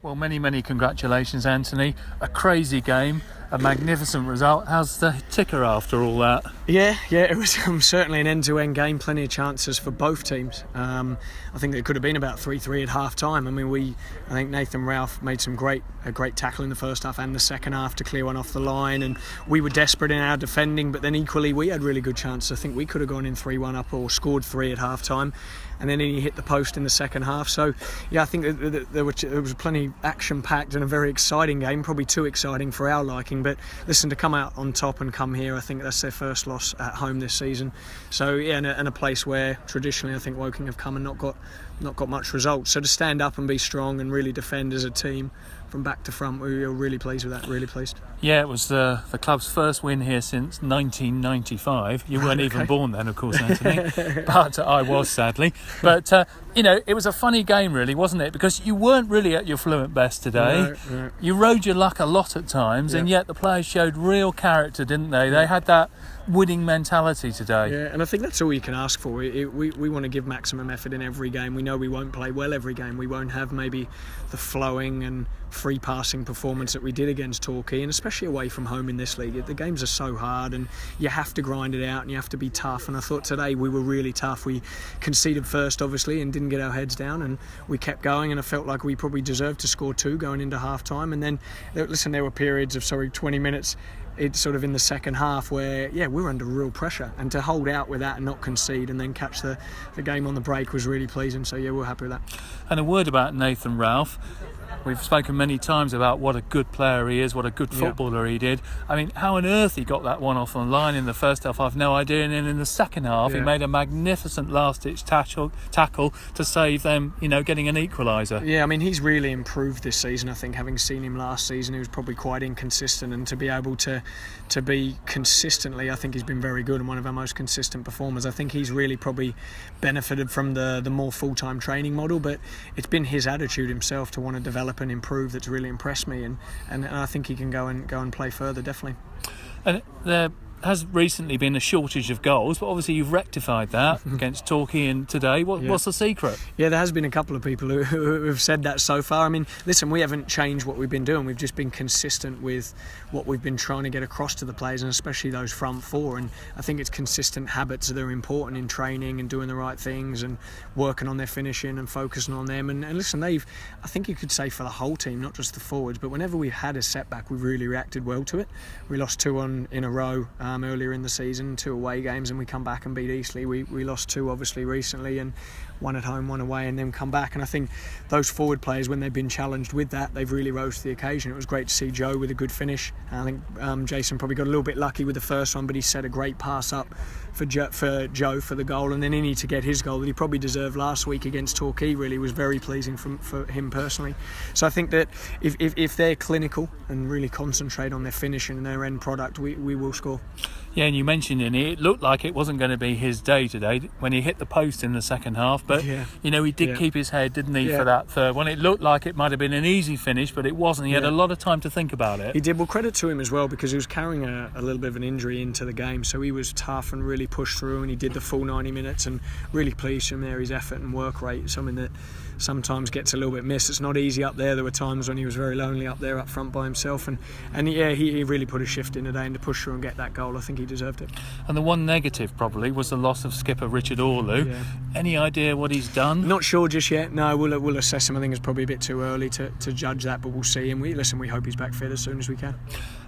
Well, many congratulations, Anthony. A crazy game, a magnificent result. How's the ticker after all that? Yeah, it was certainly an end-to-end game. Plenty of chances for both teams. I think it could have been about 3-3 at half-time. I mean, I think Nathan Ralph made a great tackle in the first half and the second half to clear one off the line, and we were desperate in our defending, but then equally we had really good chances. I think we could have gone in 3-1 up or scored 3 at half-time, and then he hit the post in the second half. So yeah, I think there was plenty action-packed and a very exciting game, probably too exciting for our liking, but listen, to come out on top and come here, I think that's their first loss at home this season. So yeah, and a place where traditionally I think Woking have come and not got much results. So to stand up and be strong and really defend as a team from back to front, we were really pleased with that, really pleased. Yeah, it was the club's first win here since 1995. You weren't even born then, of course, Anthony, but I was, sadly. But, it was a funny game, really, wasn't it? Because you weren't really at your fluent best today. No. You rode your luck a lot at times, and yet the players showed real character, didn't they? They had that winning mentality today. Yeah, and I think that's all you can ask for. We want to give maximum effort in every game. We know we won't play well every game. We won't have maybe the flowing and free passing performance that we did against Torquay, and especially away from home in this league. The games are so hard and you have to grind it out and you have to be tough, and I thought today we were really tough. We conceded first obviously and didn't get our heads down, and we kept going, and I felt like we probably deserved to score 2 going into half time. And then there were periods of 20 minutes it's sort of in the second half where we were under real pressure, and to hold out with that and not concede and then catch the game on the break was really pleasing. So we're happy with that. And a word about Nathan Ralph. We've spoken many times about what a good player he is, what a good footballer he did. I mean, how on earth he got that one off on line in the first half, I've no idea. And then in the second half, he made a magnificent last-ditch tackle to save them, getting an equaliser. Yeah, I mean, he's really improved this season. I think having seen him last season, he was probably quite inconsistent, and to be able to be consistently, I think he's been very good and one of our most consistent performers. I think he's really probably benefited from the more full-time training model, but it's been his attitude himself to want to develop and improve that's really impressed me, and I think he can go and play further, definitely. And there has recently been a shortage of goals, but obviously you've rectified that against Torquay and today. What's the secret? Yeah, there has been a couple of people who have said that so far. I mean, listen, we haven't changed what we've been doing. We've just been consistent with what we've been trying to get across to the players, and especially those front four. And I think it's consistent habits that are important in training and doing the right things and working on their finishing and focusing on them. And listen, I think you could say for the whole team, not just the forwards, but whenever we've had a setback, we've really reacted well to it. We lost 2 in a row earlier in the season, 2 away games, and we come back and beat Eastleigh. We lost 2 obviously recently, and 1 at home, 1 away, and then come back. And I think those forward players, when they've been challenged with that, they've really rose to the occasion. It was great to see Joe with a good finish. I think Jason probably got a little bit lucky with the first one, but he set a great pass up for Joe for the goal, and then Innie to get his goal that he probably deserved last week against Torquay. Really was very pleasing for him personally. So I think that if they're clinical and really concentrate on their finishing and their end product, we will score. Yeah, and you mentioned Innie, it looked like it wasn't going to be his day today when he hit the post in the second half, but he did keep his head, didn't he, for that third one. It looked like it might have been an easy finish, but it wasn't. He had a lot of time to think about it. He did. Well, credit to him as well, because he was carrying a little bit of an injury into the game, so he was tough and really pushed through, and he did the full 90 minutes, and really pleased from there, his effort and work rate, something that sometimes gets a little bit missed. It's not easy up there. There were times when he was very lonely up there up front by himself, and he really put a shift in today, and to push through and get that goal, I think he deserved it. And the one negative probably was the loss of skipper Richard Orlu. Any idea what he's done? Not sure just yet. No, we'll assess him. I think it's probably a bit too early to judge that, but we'll see. And we hope he's back fit as soon as we can.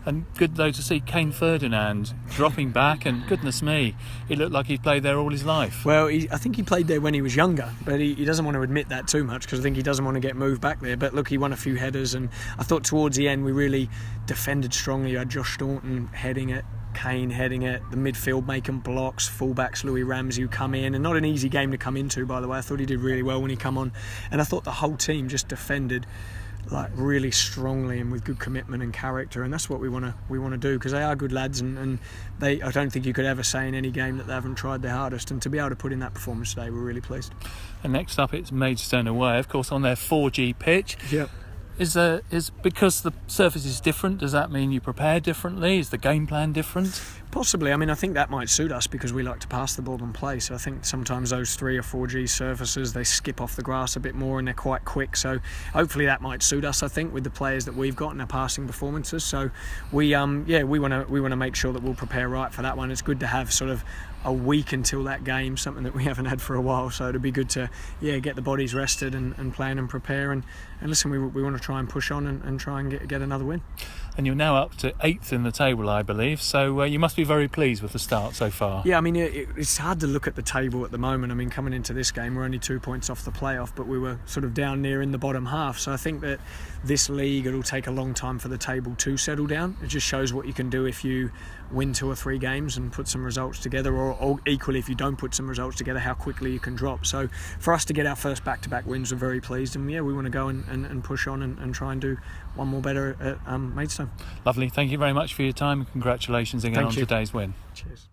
And good though to see Kane Ferdinand dropping back, and goodness me, he looked like he'd played there all his life. Well, I think he played there when he was younger, but he doesn't want to admit that too much, because I think he doesn't want to get moved back there. But look, he won a few headers, and I thought towards the end we really defended strongly. You had Josh Staunton heading it, Kane heading it, the midfield making blocks, fullbacks Louis Ramsey who come in, and not an easy game to come into, by the way. I thought he did really well when he come on, and I thought the whole team just defended like really strongly and with good commitment and character, and that's what we want to do, because they are good lads, and I don't think you could ever say in any game that they haven't tried their hardest, and to be able to put in that performance today, we're really pleased. And next up it's Maidstone away, of course, on their 4G pitch. Is because the surface is different, does that mean you prepare differently? Is the game plan different? Possibly. I mean, I think that might suit us because we like to pass the ball and play. So I think sometimes those 3 or 4G surfaces, they skip off the grass a bit more and they're quite quick. So hopefully that might suit us, I think, with the players that we've got and their passing performances. So we want to make sure that we'll prepare right for that one. It's good to have sort of a week until that game, something that we haven't had for a while. So it'd be good to get the bodies rested and plan and prepare. And listen, we want to try and push on and try and get another win. And you're now up to 8th in the table, I believe, so you must be very pleased with the start so far. Yeah, I mean, it's hard to look at the table at the moment. I mean, coming into this game, we're only 2 points off the playoff, but we were sort of down near in the bottom half. So I think that this league, it'll take a long time for the table to settle down. It just shows what you can do if you win 2 or 3 games and put some results together, or equally, if you don't put some results together, how quickly you can drop. So for us to get our first back-to-back wins, we're very pleased, and we want to go and push on and try and do one more better at Maidstone. Lovely. Thank you very much for your time, and congratulations again on today's win. Cheers.